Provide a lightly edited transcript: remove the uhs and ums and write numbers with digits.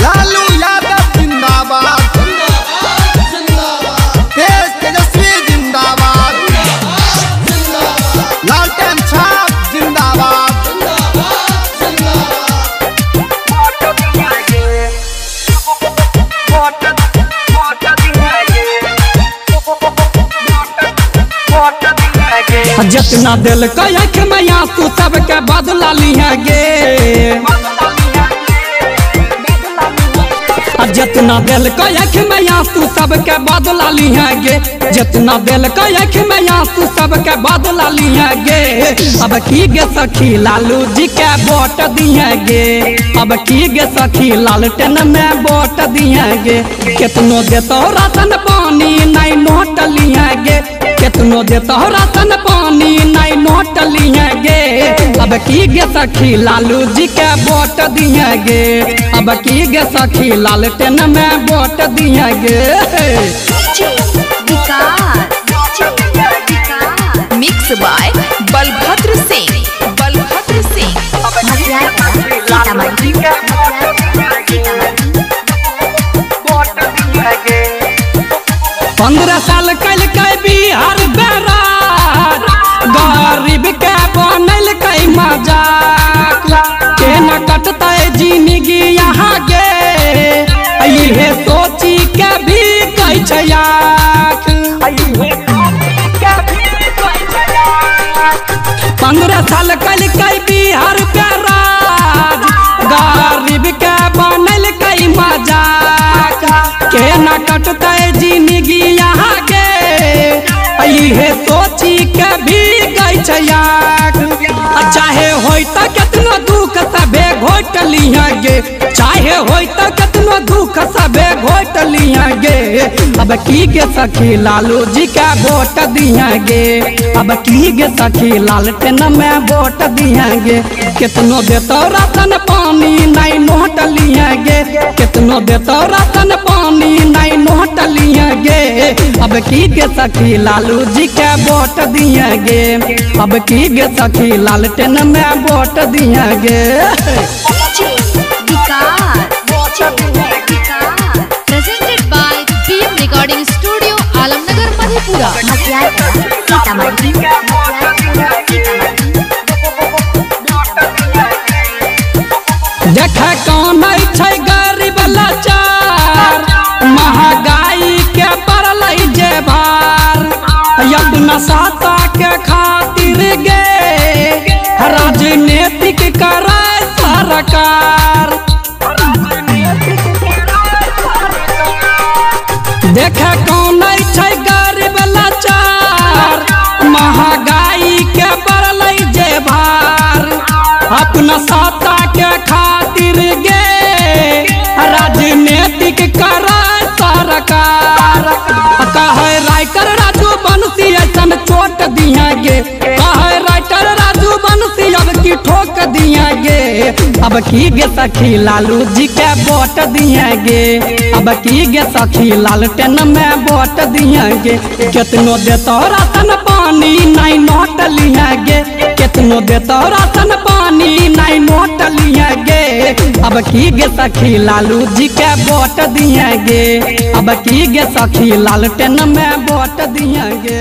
लालू यादव जिंदाबाद, तेज तेजस्वी जिंदाबाद, लालटेन छाप जिंदाबाद। जितना दिल कह मैया तू सबके बदला लिया गे, जितना दिल कह मैया तू सबके बदला लिया गे, जितना दिल कह मैया तू सबके बदला लिया गे। अब की गे सखी लालू जी के वोट दिए गे, अब की गे सखी लालटेन में वोट दिए गे। कितनो देतो राशन पानी नहीं नोट लिया गे, कितनो देतो राशन पानी नहीं नोट लिए गे। अब की गे सखी लालू जी के वोट दिए गे, अब की गे सखी लालटेन में वोट दिए गे। मिक्स बाय बलभद्र सिंह, बलभद्र सिंह। 15 साल कल के बिहार बेराज, गरीब के बनल कई मजाक, के न कटता जिंदगी यहाँ गे, ये सोची के भी कई छयाक। 15 साल कल के बिहार बेराज, गरीब के बनल कई मजाक, के न कटता जिंदगी यहाँ के, ये सोची के भी गई छयाक। चाहे होई तो कितना दुख सबे घोट लिया गे, चाहे होई तो कितना दुख सबे घोट लिया गे। अब की गे सखी लालू जी का वोट दिया गे, अब की गे सखी लालटेन में वोट दिया गे। कितनो देतो राशन पानी नहीं नोट लिया गे, कितनो देतो राशन पानी नहीं नोट लिया गे। अब की गे सखी लालू जी के वोट दिया गे, अब की गे सखी लालटेन में वोट दिया गे। Presented by PM Recording Studio, Alamnagar, Madhepura. देख कौन छै गरीब लाचार, महंगाई के पड़ल जे भार, अपना साता के खातिर गे राजनीतिक करे सरकार। देख कौन छै गरीब लाचार, महंगाई के पड़ल जे भार, अपना साता के खातिर गे राजनीतिक करे सरकार। कहे राइटर राजू बंसी ऐसन चोट दिया गे, कहे राइटर राजू बंसी अब की ठोक दिया गे। अब की गे सखी लालू जी के वोट दिया गे, अब की गे सखी लालटेन में वोट दिया गे। कितनो देतो राशन पानी नहीं नोट लिया गे, कितनो देतो राशन पानी नहीं नोट लिया गे। अब की गे सखी लालू जी के वोट दिया गे, अब की गे सखी लालटेन में वोट दिया गे।